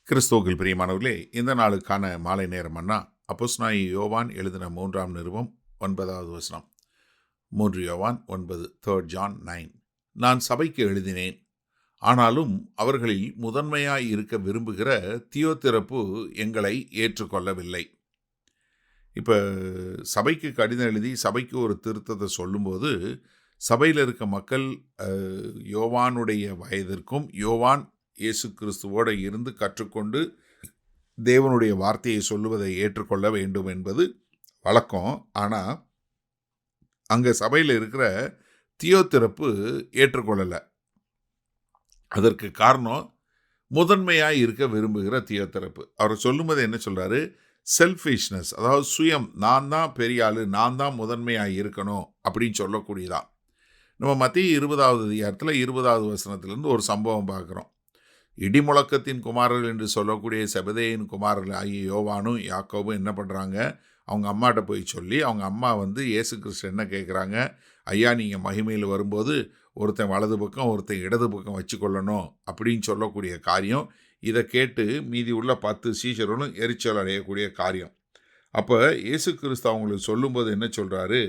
கிறிஸ்துவுக்குள் பிரியமானவர்களே, இந்த நாளுக்கான மாலை நேரம் அண்ணா அப்போஸ்தலனாகிய யோவான் எழுதின 3ஆம் நிருபம் 9வது வசனம். 3 யோவான் 9, 3 John 9. நான் சபைக்கு எழுதினேன், ஆனாலும் அவர்களில் முதன்மையாய் இருக்க விரும்புகிற தியோத்திரப்பு எங்களை ஏற்றுக்கொள்ளவில்லை. இப்போ சபைக்கு கடிதம் எழுதி சபைக்கு ஒரு திருத்தத்தை சொல்லும்போது சபையில் இருக்க மக்கள் யோவானுடைய வயதிற்கும் யோவான் இயேசு கிறிஸ்துவோடு இருந்து கற்றுக்கொண்டு தேவனுடைய வார்த்தையை சொல்லுவதை ஏற்றுக்கொள்ள வேண்டும் என்பது வழக்கம். ஆனால் அங்கே சபையில் இருக்கிற தியோத்திரப்பு ஏற்றுக்கொள்ளலை. அதற்கு காரணம் முதன்மையாக இருக்க விரும்புகிற தியோத்திரப்பு. அவர் சொல்லும்போது என்ன சொல்கிறாரு? செல்ஃபிஷ்னஸ், அதாவது சுயம், நான் தான் பெரிய ஆள், நான் தான் முதன்மையாக இருக்கணும் அப்படின்னு சொல்லக்கூடியதான். நம்ம மத்திய 20வது அதிகாரத்தில் 20வது வசனத்திலிருந்து ஒரு சம்பவம் பார்க்குறோம். இடிமுழக்கத்தின் குமாரர்கள் என்று சொல்லக்கூடிய செபதேயின் குமாரர்கள் ஆகிய யோவானும் யாக்கோபும் என்ன பண்ணுறாங்க? அவங்க அம்மாட்ட போய் சொல்லி, அவங்க அம்மா இயேசு கிறிஸ்து என்ன கேட்குறாங்க? ஐயா, நீங்கள் மகிமையில் வரும்போது ஒருத்தன் வலது பக்கம் ஒருத்தன் இடது பக்கம் வச்சுக்கொள்ளணும் அப்படின்னு சொல்லக்கூடிய காரியம். இதை கேட்டு மீதி உள்ள 10 சீஷர்களும் எரிச்சல் அடையக்கூடிய காரியம். அப்போ இயேசு கிறிஸ்து அவங்களுக்கு சொல்லும்போது என்ன சொல்கிறாரு?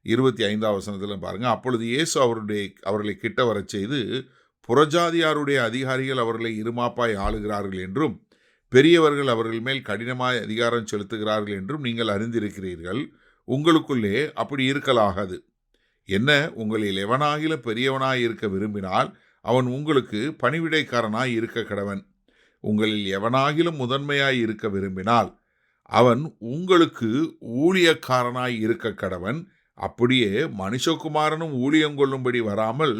25வது வசனத்தில் பாருங்கள். அப்பொழுது இயேசு அவர்களை கிட்ட வர செய்து, புறஜாதியாருடைய அதிகாரிகள் அவர்களை இருமாப்பாய் ஆளுகிறார்கள் என்றும் பெரியவர்கள் அவர்கள் மேல் கடினமாய் அதிகாரம் செலுத்துகிறார்கள் என்றும் நீங்கள் அறிந்திருக்கிறீர்கள். உங்களுக்குள்ளே அப்படி இருக்கலாகாது. என்ன, உங்களில் எவனாகில பெரியவனாய் இருக்க விரும்பினால் அவன் உங்களுக்கு பணிவிடைக்காரனாய் இருக்க கடவன். உங்களில் எவனாகிலும் முதன்மையாய் இருக்க விரும்பினால் அவன் உங்களுக்கு ஊழியக்காரனாய் இருக்க கடவன். அப்படியே மனுஷகுமாரனும் ஊழியம் கொள்ளும்படி வராமல்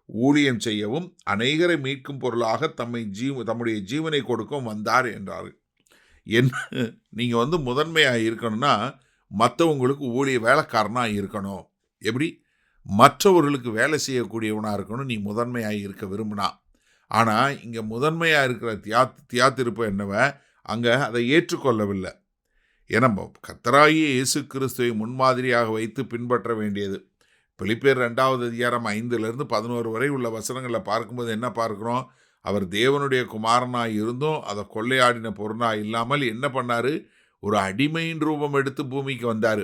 ஊழியம் செய்யவும் அநேகரை மீட்கும் பொருளாக தம்முடைய ஜீவனை கொடுக்கவும் வந்தார் என்றார். என்ன, நீங்கள் முதன்மையாக இருக்கணும்னா மற்றவங்களுக்கு ஊழிய வேலைக்காரனாக இருக்கணும். எப்படி? மற்றவர்களுக்கு வேலை செய்யக்கூடியவனாக இருக்கணும் நீ முதன்மையாக இருக்க விரும்பினா. ஆனால் இங்கே முதன்மையாக இருக்கிற தியாத்திருப்பு என்னவ, அங்கே அதை ஏற்றுக்கொள்ளவில்லை. ஏன்னா கர்த்தராகிய இயேசு கிறிஸ்துவை முன்மாதிரியாக வைத்து பின்பற்ற வேண்டியது. பிலிப்பியர் 2வது அதிகாரம் 5-11 வரை உள்ள வசனங்களில் பார்க்கும்போது என்ன பார்க்குறோம்? அவர் தேவனுடைய குமாரனாய் இருந்தும் அதை கொள்ளையாடின பொருளாக இல்லாமல் என்ன பண்ணார்? ஒரு அடிமையின் ரூபம் எடுத்து பூமிக்கு வந்தார்.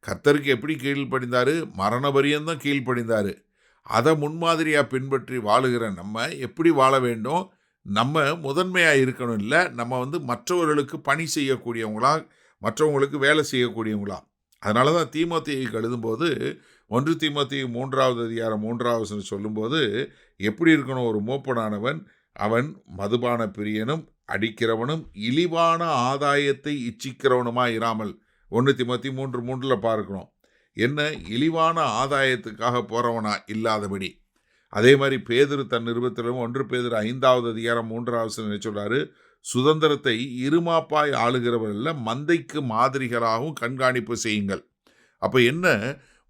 கர்த்தருக்கு எப்படி கீழ்ப்படிந்தார்? மரண பரியந்தம் கீழ்ப்படிந்தார். அதை முன்மாதிரியாக பின்பற்றி வாழுகிற நம்ம எப்படி வாழ வேண்டும்? நம்ம முதன்மையாக இருக்கணும், இல்லை நம்ம மற்றவர்களுக்கு பணி செய்யக்கூடியவங்களா, மற்றவங்களுக்கு வேலை செய்யக்கூடியவங்களா. அதனால தான் தீமோத்தேயுக்கு எழுதும்போது 1 தீமோத்தேயு 3வது அதிகாரம் 3வது வசனம் சொல்லும்போது எப்படி இருக்கணும்? ஒரு மூப்பனானவன் அவன் மதுபான பிரியனும் அடிக்கிறவனும் இழிவான ஆதாயத்தை இச்சிக்கிறவனுமாக இராமல். 1 தீமோத்தேயு 3:3 பார்க்கிறோம். என்ன, இழிவான ஆதாயத்துக்காக போகிறவனா இல்லாதபடி. அதே மாதிரி பேதுரு தன் நிருபத்திலும் 1 பேதுரு 5வது அதிகாரம் 3வது வசனம் சொல்றாரு, சுதந்திரத்தை இருமாப்பாய் ஆளுகிறவர்கள் மந்தைக்கு மாதிரிகளாகவும் கண்காணிப்பு செய்யுங்கள். அப்போ என்ன,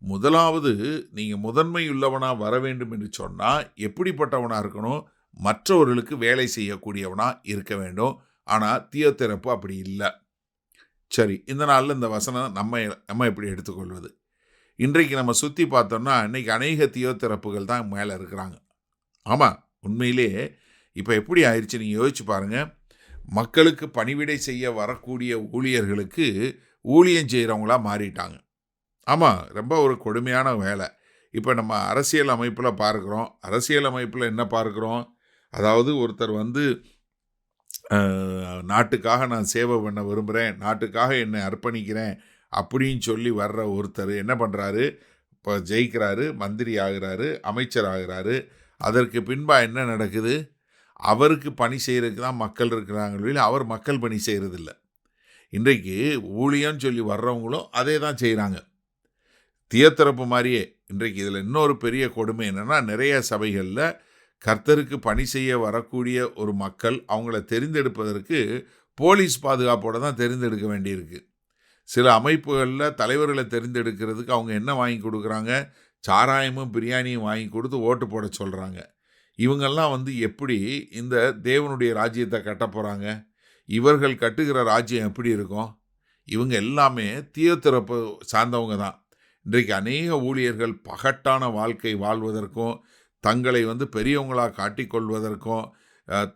முதலாவது நீங்கள் முதன்மையுள்ளவனாக வர வேண்டும் என்று சொன்னால் எப்படிப்பட்டவனாக இருக்கணும்? மற்றவர்களுக்கு வேலை செய்யக்கூடியவனாக இருக்க வேண்டும். ஆனால் தியோத்திரப்பு அப்படி இல்லை. சரி, இந்த நாளில் இந்த வசனம் நம்ம எப்படி எடுத்துக்கொள்வது? இன்றைக்கு நம்ம சுற்றி பார்த்தோம்னா இன்றைக்கி அநேக தியோத்திரப்புகள் தான் மேலே இருக்கிறாங்க. ஆமாம், உண்மையிலே இப்போ எப்படி ஆயிடுச்சு நீங்கள் யோசிச்சு பாருங்கள். மக்களுக்கு பணிவிடை செய்ய வரக்கூடிய ஊழியர்களுக்கு ஊழியம் செய்கிறவங்களா மாறிட்டாங்க. ஆமாம், ரொம்ப ஒரு கொடுமையான வேலை. இப்போ நம்ம அரசியல் அமைப்பில் பார்க்குறோம். அரசியல் அமைப்பில் என்ன பார்க்குறோம்? அதாவது ஒருத்தர் நாட்டுக்காக நான் சேவை பண்ண விரும்புகிறேன், நாட்டுக்காக என்னை அர்ப்பணிக்கிறேன் அப்படின்னு சொல்லி வர்ற ஒருத்தர் என்ன பண்ணுறாரு? இப்போ ஜெயிக்கிறாரு, மந்திரி ஆகிறாரு, அமைச்சர் ஆகிறாரு. அதற்கு பின்பாக என்ன நடக்குது? அவருக்கு பணி செய்கிறதுக்கு தான் மக்கள் இருக்கிறாங்களே, அவர் மக்கள் பணி செய்கிறதில்ல. இன்றைக்கு ஊழியம்னு சொல்லி வர்றவங்களும் அதே தான் செய்கிறாங்க, தியோத்திரப்பு மாதிரியே. இன்றைக்கு இதில் இன்னொரு பெரிய கொடுமை என்னென்னா, நிறைய சபைகளில் கர்த்தருக்கு பணி செய்ய வரக்கூடிய ஒரு மக்கள் அவங்கள தெரிந்தெடுப்பதற்கு போலீஸ் பாதுகாப்போடு தான் தெரிந்தெடுக்க வேண்டியிருக்கு. சில அமைப்புகளில் தலைவர்களை தெரிந்தெடுக்கிறதுக்கு அவங்க என்ன வாங்கி கொடுக்குறாங்க? சாராயமும் பிரியாணியும் வாங்கி கொடுத்து ஓட்டு போட சொல்கிறாங்க. இவங்கெல்லாம் எப்படி இந்த தேவனுடைய ராஜ்யத்தை கட்ட போகிறாங்க? இவர்கள் கட்டுகிற ராஜ்யம் எப்படி இருக்கும்? இவங்க எல்லாமே தியோத்திரப்பு சார்ந்தவங்க தான். இன்றைக்கு அநேக ஊழியர்கள் பகட்டான வாழ்க்கை வாழ்வதற்கும், தங்களை பெரியவங்களாக காட்டிக்கொள்வதற்கும்,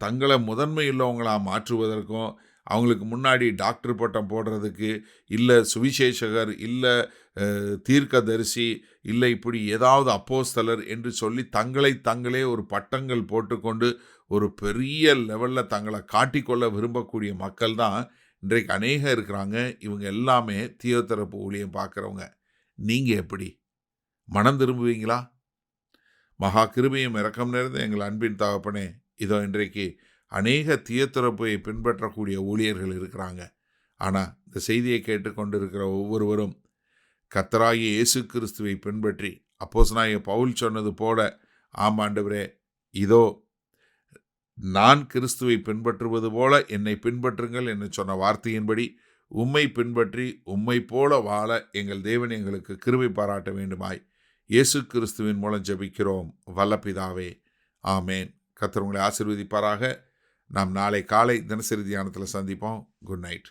தங்களை முதன்மை உள்ளவங்களா மாற்றுவதற்கும், அவங்களுக்கு முன்னாடி டாக்டர் பட்டம் போடுறதுக்கு, இல்லை சுவிசேஷகர், இல்லை தீர்க்கதரிசி, இல்லை இப்படி ஏதாவது அப்போஸ்தலர் என்று சொல்லி தங்களே ஒரு பட்டங்கள் போட்டுக்கொண்டு ஒரு பெரிய லெவலில் தங்களை காட்டிக்கொள்ள விரும்பக்கூடிய மக்கள் தான் இன்றைக்கு அநேகம் இருக்கிறாங்க. இவங்க எல்லாமே தியோதரப்பு ஊழியம் பார்க்குறவங்க. நீங்கள் எப்படி மனம் திரும்புவீங்களா? மகா கிருபையும் இரக்கம் நிறைந்த எங்கள் அன்பின் தகப்பனே, இதோ இன்றைக்கு அநேக தியோதரப்பை பின்பற்றக்கூடிய ஊழியர்கள் இருக்கிறாங்க. ஆனால் இந்த செய்தியை கேட்டுக்கொண்டிருக்கிற ஒவ்வொருவரும் கர்த்தராகிய இயேசு கிறிஸ்துவை பின்பற்றி அப்போஸ்தலனாகிய பவுல் சொன்னது போல, ஆமாண்டவரே, இதோ நான் கிறிஸ்துவை பின்பற்றுவது போல என்னை பின்பற்றுங்கள் என்று சொன்ன வார்த்தையின்படி உம்மை பின்பற்றி உம்மை போல வாழ எங்கள் தேவன் எங்களுக்கு கிருபை பாராட்ட வேண்டுமாய் இயேசு கிறிஸ்துவின் மூலம் ஜெபிக்கிறோம் வல்ல பிதாவே, ஆமேன். கர்த்தர் உங்களை ஆசீர்வதிப்பாராக. நாம் நாளை காலை தினசரி தியானத்தில் சந்திப்போம். Good night.